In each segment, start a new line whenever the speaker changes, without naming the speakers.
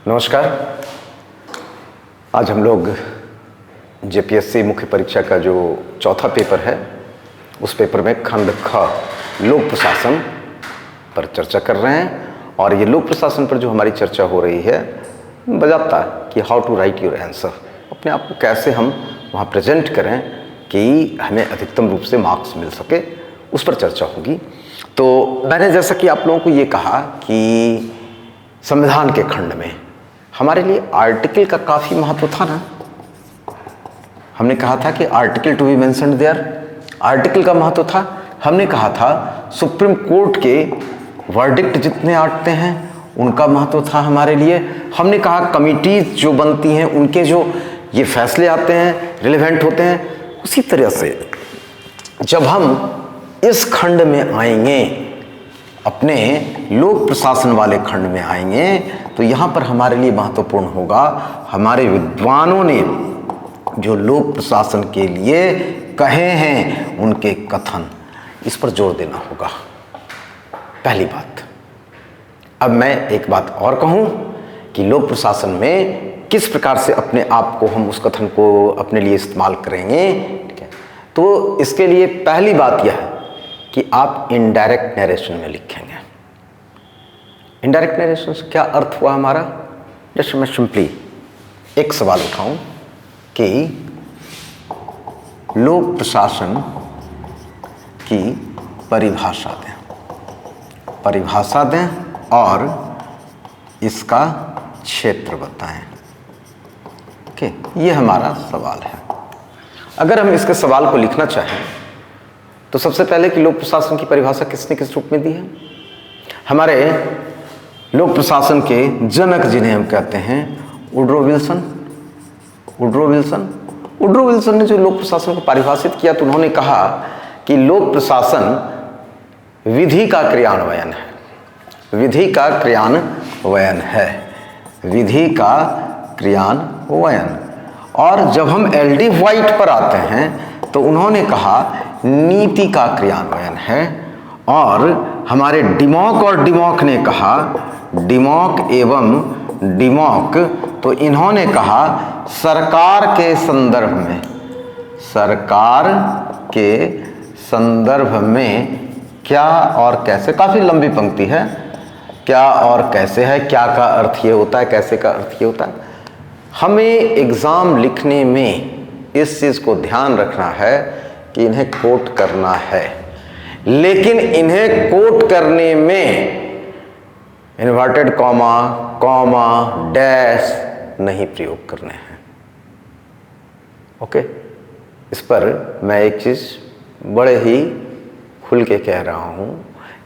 नमस्कार। आज हम लोग जेपीएससी मुख्य परीक्षा का जो चौथा पेपर है उस पेपर में खंड ख लोक प्रशासन पर चर्चा कर रहे हैं। और ये लोक प्रशासन पर जो हमारी चर्चा हो रही है बजाता कि how to write your answer, अपने आप को कैसे हम वहाँ प्रेजेंट करें कि हमें अधिकतम रूप से मार्क्स मिल सके, उस पर चर्चा होगी। तो मैंने जैसा कि आप लोगों को ये कहा कि संविधान के खंड में हमारे लिए आर्टिकल का काफ़ी महत्व था ना। हमने कहा था कि article to be mentioned there, article का महत्व था। हमने कहा था सुप्रीम कोर्ट के वर्डिक्ट जितने आते हैं उनका महत्व था हमारे लिए। हमने कहा कमिटीज जो बनती हैं उनके जो ये फैसले आते हैं रिलेवेंट होते हैं। उसी तरह से जब हम इस खंड में आएंगे, अपने लोक प्रशासन वाले खंड में आएंगे, तो यहाँ पर हमारे लिए महत्वपूर्ण होगा हमारे विद्वानों ने जो लोक प्रशासन के लिए कहे हैं उनके कथन, इस पर जोर देना होगा। पहली बात। अब मैं एक बात और कहूँ कि लोक प्रशासन में किस प्रकार से अपने आप को हम उस कथन को अपने लिए इस्तेमाल करेंगे, ठीक है। तो इसके लिए पहली बात यह है कि आप इनडायरेक्ट नरेशन में लिखेंगे। इनडायरेक्ट नरेशन से क्या अर्थ हुआ हमारा? जैसे मैं सिंपली एक सवाल उठाऊं कि लोक प्रशासन की परिभाषा दें और इसका क्षेत्र बताएं। ओके, ये हमारा सवाल है। अगर हम इसके सवाल को लिखना चाहें तो सबसे पहले कि लोक प्रशासन की परिभाषा किसने किस रूप में दी है? हमारे लोक प्रशासन के जनक जिन्हें हम कहते हैं वुडरो विल्सन ने जो लोक प्रशासन को परिभाषित किया तो उन्होंने कहा कि लोक प्रशासन विधि का क्रियान्वयन है। और जब हम एलडी व्हाइट पर आते हैं तो उन्होंने कहा नीति का क्रियान्वयन है। और हमारे डिमॉक और डिमॉक ने कहा डिमॉक एवं डिमॉक, तो इन्होंने कहा सरकार के संदर्भ में क्या और कैसे। काफी लंबी पंक्ति है, क्या और कैसे है, क्या का अर्थ ये होता है, कैसे का अर्थ ये होता है। हमें एग्जाम लिखने में इस चीज को ध्यान रखना है कि इन्हें कोट करना है, लेकिन इन्हें कोट करने में इन्वर्टेड कॉमा डैश नहीं प्रयोग करने हैं। ओके, इस पर मैं एक चीज बड़े ही खुल के कह रहा हूं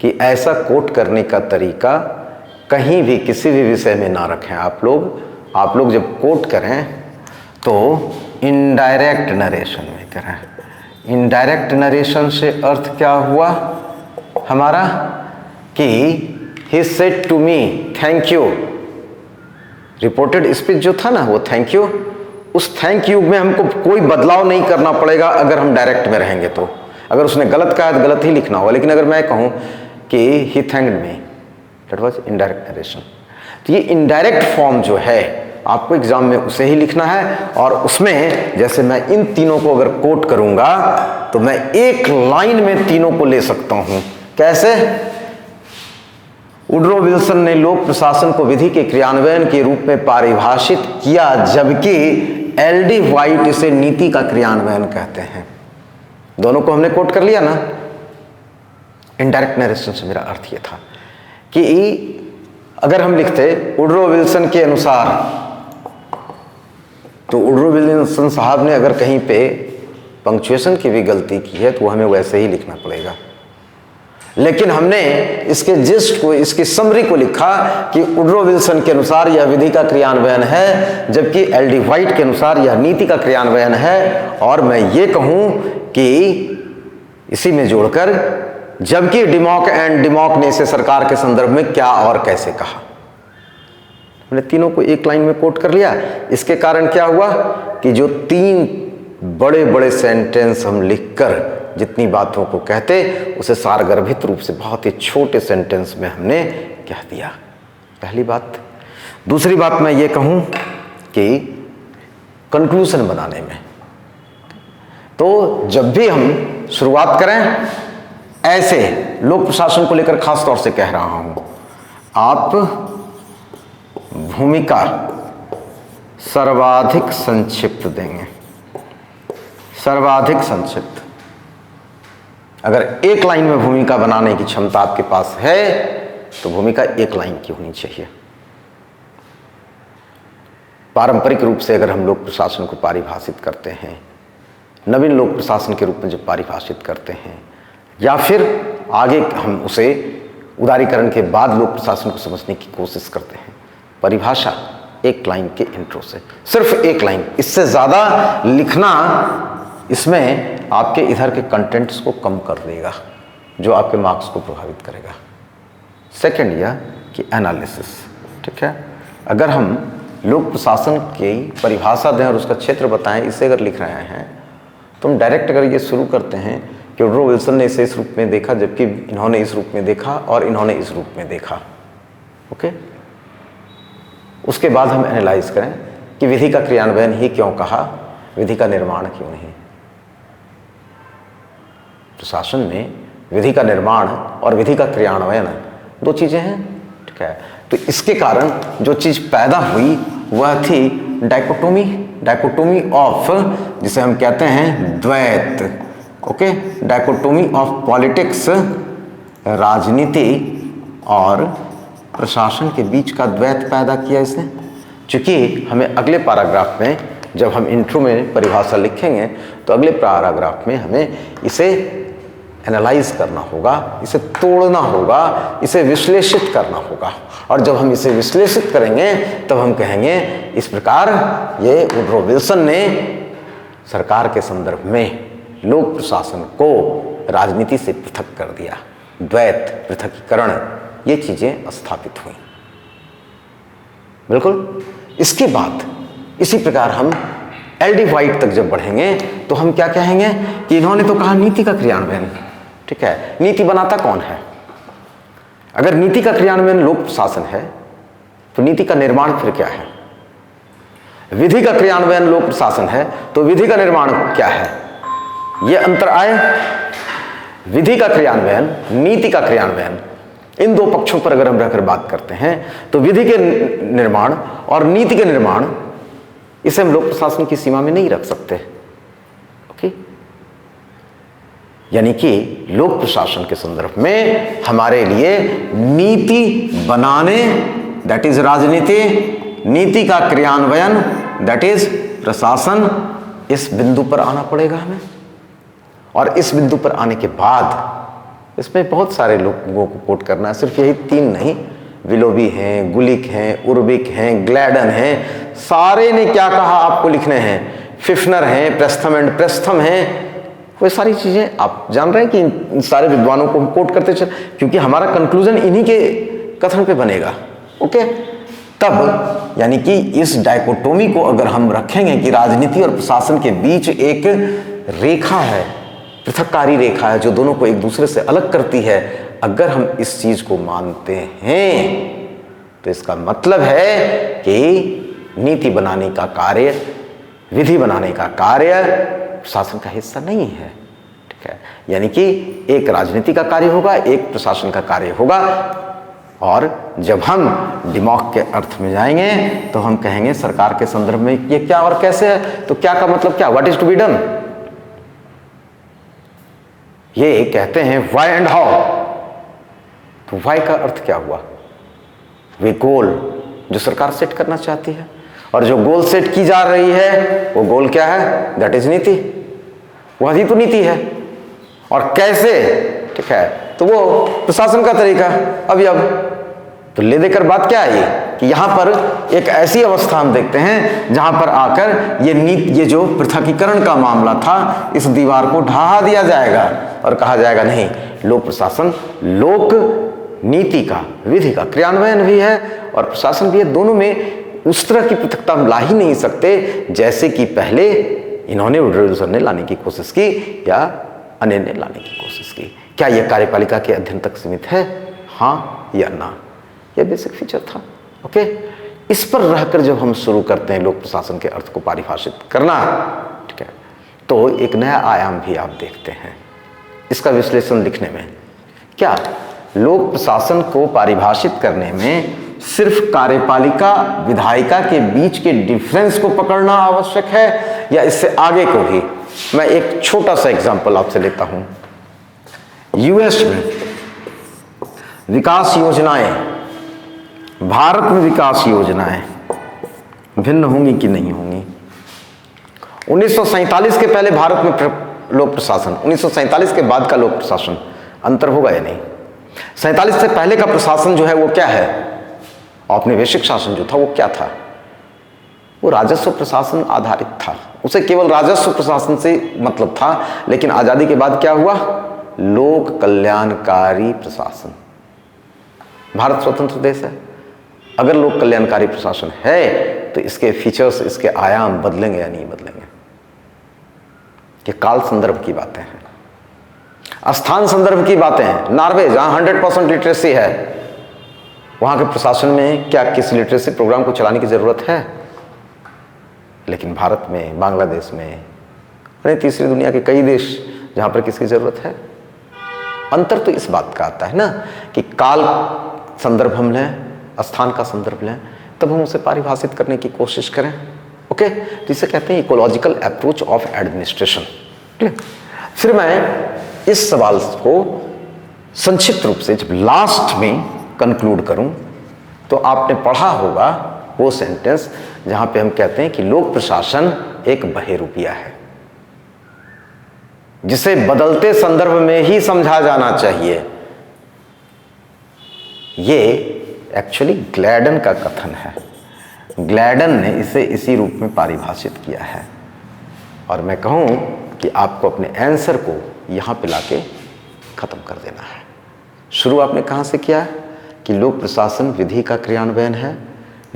कि ऐसा कोट करने का तरीका कहीं भी किसी भी विषय में ना रखें। आप लोग जब कोट करें तो इनडायरेक्ट नरेशन में करें। इनडायरेक्ट नरेशन से अर्थ क्या हुआ हमारा कि he said to me thank you। Reported speech जो था ना वो थैंक यू, उस थैंक यू में हमको कोई बदलाव नहीं करना पड़ेगा अगर हम डायरेक्ट में रहेंगे। तो अगर उसने गलत कहा तो गलत ही लिखना होगा, लेकिन अगर मैं कहूँ कि he thanked me, that was indirect narration। तो ये इनडायरेक्ट फॉर्म जो है आपको एग्जाम में उसे ही लिखना है। और उसमें जैसे मैं इन तीनों को अगर कोट करूंगा तो मैं एक लाइन में तीनों को ले सकता हूं। कैसे? वुडरो विल्सन ने लोक प्रशासन को विधि के क्रियान्वयन के रूप में परिभाषित किया, जबकि एलडी व्हाइट इसे नीति का क्रियान्वयन कहते हैं। दोनों को हमने कोट कर लिया ना। इनडायरेक्ट नरेशन से मेरा अर्थ यह था कि अगर हम लिखते वुडरो विल्सन के अनुसार, तो वुडरो विल्सन साहब ने अगर कहीं पे पंक्चुएशन की भी गलती की है तो वो हमें वैसे ही लिखना पड़ेगा। लेकिन हमने इसके जिस्ट को, इसकी समरी को लिखा कि वुडरो विल्सन के अनुसार यह विधि का क्रियान्वयन है, जबकि एलडी व्हाइट के अनुसार यह नीति का क्रियान्वयन है। और मैं ये कहूं कि इसी में जोड़कर जबकि डिमॉक एंड डिमॉक ने इसे सरकार के संदर्भ में क्या और कैसे कहा, हमने तीनों को एक लाइन में कोट कर लिया। इसके कारण क्या हुआ कि जो तीन बड़े बड़े सेंटेंस हम लिखकर जितनी बातों को कहते उसे सारगर्भित रूप से बहुत ही छोटे सेंटेंस में हमने कह दिया। पहली बात। दूसरी बात मैं ये कहूं कि कंक्लूजन बनाने में, तो जब भी हम शुरुआत करें, ऐसे लोक प्रशासन को लेकर खास तौर से कह रहा हूं, आप भूमिका सर्वाधिक संक्षिप्त देंगे, सर्वाधिक संक्षिप्त। अगर एक लाइन में भूमिका बनाने की क्षमता आपके पास है तो भूमिका एक लाइन की होनी चाहिए। पारंपरिक रूप से अगर हम लोक प्रशासन को पारिभाषित करते हैं, नवीन लोक प्रशासन के रूप में जब पारिभाषित करते हैं, या फिर आगे हम उसे उदारीकरण के बाद लोक प्रशासन को समझने की कोशिश करते हैं, परिभाषा एक लाइन के इंट्रो से, सिर्फ एक लाइन, इससे ज़्यादा लिखना इसमें आपके इधर के कंटेंट्स को कम कर देगा, जो आपके मार्क्स को प्रभावित करेगा। सेकंड यह कि एनालिसिस, ठीक है, अगर हम लोक प्रशासन की परिभाषा दें और उसका क्षेत्र बताएं, इसे अगर लिख रहे हैं तो हम डायरेक्ट अगर ये शुरू करते हैं कि वुडरो विल्सन ने इसे इस रूप में देखा, जबकि इन्होंने इस रूप में देखा और इन्होंने इस रूप में देखा, ओके। उसके बाद हम एनालाइज करें कि विधि का क्रियान्वयन ही क्यों कहा, विधि का निर्माण क्यों नहीं। प्रशासन में विधि का निर्माण और विधि का क्रियान्वयन दो चीजें हैं, ठीक है। तो इसके कारण जो चीज पैदा हुई वह थी डाइकोटोमी, डाइकोटोमी ऑफ, जिसे हम कहते हैं द्वैत, ओके, डाइकोटोमी ऑफ पॉलिटिक्स, राजनीति और प्रशासन के बीच का द्वैत पैदा किया इसने। चूंकि हमें अगले पैराग्राफ में, जब हम इंट्रो में परिभाषा लिखेंगे, तो अगले पैराग्राफ में हमें इसे एनालाइज करना होगा, इसे तोड़ना होगा, इसे विश्लेषित करना होगा। और जब हम इसे विश्लेषित करेंगे तब हम कहेंगे इस प्रकार ये वुडरो विल्सन ने सरकार के संदर्भ में लोक प्रशासन को राजनीति से पृथक कर दिया, द्वैत, पृथकीकरण, ये चीजें स्थापित हुई। बिल्कुल। इसके बाद इसी प्रकार हम एल.डी. व्हाइट तक जब बढ़ेंगे तो हम क्या कहेंगे कि इन्होंने तो कहा नीति का क्रियान्वयन, ठीक है। नीति बनाता कौन है? अगर नीति का क्रियान्वयन लोक प्रशासन है तो नीति का निर्माण फिर क्या है? विधि का क्रियान्वयन लोक प्रशासन है तो विधि का निर्माण क्या है? यह अंतर आए। विधि का क्रियान्वयन, नीति का क्रियान्वयन, इन दो पक्षों पर अगर हम रहकर बात करते हैं तो विधि के निर्माण और नीति के निर्माण, इसे हम लोक प्रशासन की सीमा में नहीं रख सकते, ओके। यानी कि लोक प्रशासन के संदर्भ में हमारे लिए नीति बनाने, दैट इज राजनीति, नीति का क्रियान्वयन, दैट इज प्रशासन, इस बिंदु पर आना पड़ेगा हमें। और इस बिंदु पर आने के बाद इसमें बहुत सारे लोगों को कोट करना है, सिर्फ यही तीन नहीं, विलोबी हैं, गुलिक हैं, उर्बिक हैं, ग्लैडन हैं, सारे ने क्या कहा आपको लिखने हैं, फिफ्नर हैं, प्रेस्थम एंड प्रेस्थम हैं, वो सारी चीजें आप जान रहे हैं कि इन सारे विद्वानों को हम कोट करते चल, क्योंकि हमारा कंक्लूजन इन्हीं के कथन पे बनेगा, ओके। तब यानी कि इस डाइकोटोमी को अगर हम रखेंगे कि राजनीति और प्रशासन के बीच एक रेखा है, पृथककारी रेखा है जो दोनों को एक दूसरे से अलग करती है, अगर हम इस चीज को मानते हैं तो इसका मतलब है कि नीति बनाने का कार्य, विधि बनाने का कार्य प्रशासन का हिस्सा नहीं है, ठीक है। यानी कि एक राजनीति का कार्य होगा, एक प्रशासन का कार्य होगा। और जब हम दिमाग के अर्थ में जाएंगे तो हम कहेंगे सरकार के संदर्भ में ये क्या और कैसे है, तो क्या का मतलब क्या, what is to be done. ये कहते हैं व्हाई एंड हाउ, तो व्हाई का अर्थ क्या हुआ, वे गोल जो सरकार सेट करना चाहती है, और जो गोल सेट की जा रही है वो गोल क्या है, दैट इज नीति, वही तो नीति है। और कैसे, ठीक है, तो वो प्रशासन का तरीका। अब तो ले देकर बात क्या है कि यहां पर एक ऐसी अवस्था हम देखते हैं जहां पर आकर ये जो पृथकीकरण का मामला था, इस दीवार को ढहा दिया जाएगा और कहा जाएगा नहीं, लोक प्रशासन लोक नीति का, विधि का क्रियान्वयन भी है और प्रशासन भी है, दोनों में उस तरह की पृथकता हम ला ही नहीं सकते जैसे कि पहले इन्होंने वुडरो विल्सन ने लाने की कोशिश की या अन्य ने लाने की कोशिश की। क्या यह कार्यपालिका के अध्ययन तक सीमित है, हाँ या ना, यह बेसिक फीचर था, ओके। इस पर रहकर जब हम शुरू करते हैं लोक प्रशासन के अर्थ को परिभाषित करना, ठीक है, तो एक नया आयाम भी आप देखते हैं इसका विश्लेषण लिखने में। क्या लोक प्रशासन को परिभाषित करने में सिर्फ कार्यपालिका विधायिका के बीच के डिफरेंस को पकड़ना आवश्यक है या इससे आगे को भी? मैं एक छोटा सा एग्जांपल आपसे लेता हूं। यूएस में विकास योजनाएं, भारत में विकास योजनाएं भिन्न होंगी कि नहीं होंगी? 1947 के पहले भारत में लोक प्रशासन, 1947 के बाद का लोक प्रशासन, अंतर होगा या नहीं? 47 से पहले का प्रशासन जो है वो क्या है? औपनिवेशिक शासन जो था वो क्या था? वो राजस्व प्रशासन आधारित था, उसे केवल राजस्व प्रशासन से मतलब था। लेकिन आजादी के बाद क्या हुआ? लोक कल्याणकारी प्रशासन। भारत स्वतंत्र देश है, अगर लोक कल्याणकारी प्रशासन है तो इसके फीचर्स, इसके आयाम बदलेंगे या नहीं बदलेंगे? ये काल संदर्भ की बातें हैं, स्थान संदर्भ की बातें हैं। नॉर्वे जहां 100% लिटरेसी है, वहां के प्रशासन में क्या किसी लिटरेसी प्रोग्राम को चलाने की जरूरत है? लेकिन भारत में, बांग्लादेश में, तीसरी दुनिया के कई देश जहां पर किसकी जरूरत है? अंतर तो इस बात का आता है ना कि काल संदर्भ हम लें, स्थान का संदर्भ लें, तब हम उसे परिभाषित करने की कोशिश करें। ओके, जिसे कहते हैं इकोलॉजिकल अप्रोच ऑफ एडमिनिस्ट्रेशन। फिर मैं इस सवाल को संक्षिप्त रूप से जब लास्ट में कंक्लूड करूं तो आपने पढ़ा होगा वो सेंटेंस जहां पे हम कहते हैं कि लोक प्रशासन एक बहरूपिया है जिसे बदलते संदर्भ में ही समझा जाना चाहिए। ये एक्चुअली ग्लैडन का कथन है। ग्लैडन ने इसे इसी रूप में परिभाषित किया है और मैं कहूं कि आपको अपने आंसर को यहां पे लाके खत्म कर देना है। शुरू आपने कहां से किया कि लोक प्रशासन विधि का क्रियान्वयन है,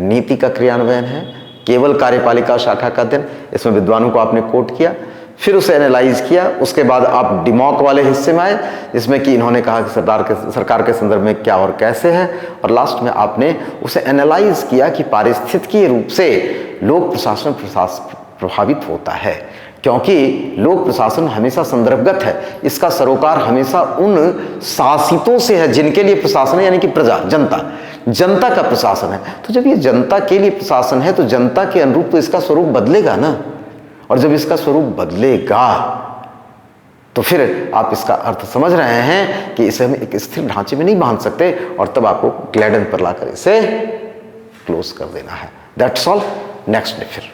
नीति का क्रियान्वयन है, केवल कार्यपालिका शाखा का अध्ययन। इसमें विद्वानों को आपने कोट किया, फिर उसे एनालाइज किया, उसके बाद आप डिमॉक वाले हिस्से में आए जिसमें कि इन्होंने कहा कि सरकार के संदर्भ में क्या और कैसे है, और लास्ट में आपने उसे एनालाइज किया कि पारिस्थितिकीय रूप से लोक प्रशासन प्रभावित होता है, क्योंकि लोक प्रशासन हमेशा संदर्भगत है। इसका सरोकार हमेशा उन शासितों से है जिनके लिए प्रशासन है, यानी कि प्रजा, जनता का प्रशासन है। तो जब ये जनता के लिए प्रशासन है तो जनता के अनुरूप तो इसका स्वरूप बदलेगा ना, और जब इसका स्वरूप बदलेगा तो फिर आप इसका अर्थ समझ रहे हैं कि इसे हम एक स्थिर ढांचे में नहीं बांध सकते, और तब आपको ग्लैडन पर लाकर इसे क्लोज कर देना है। That's all. नेक्स्ट डे फिर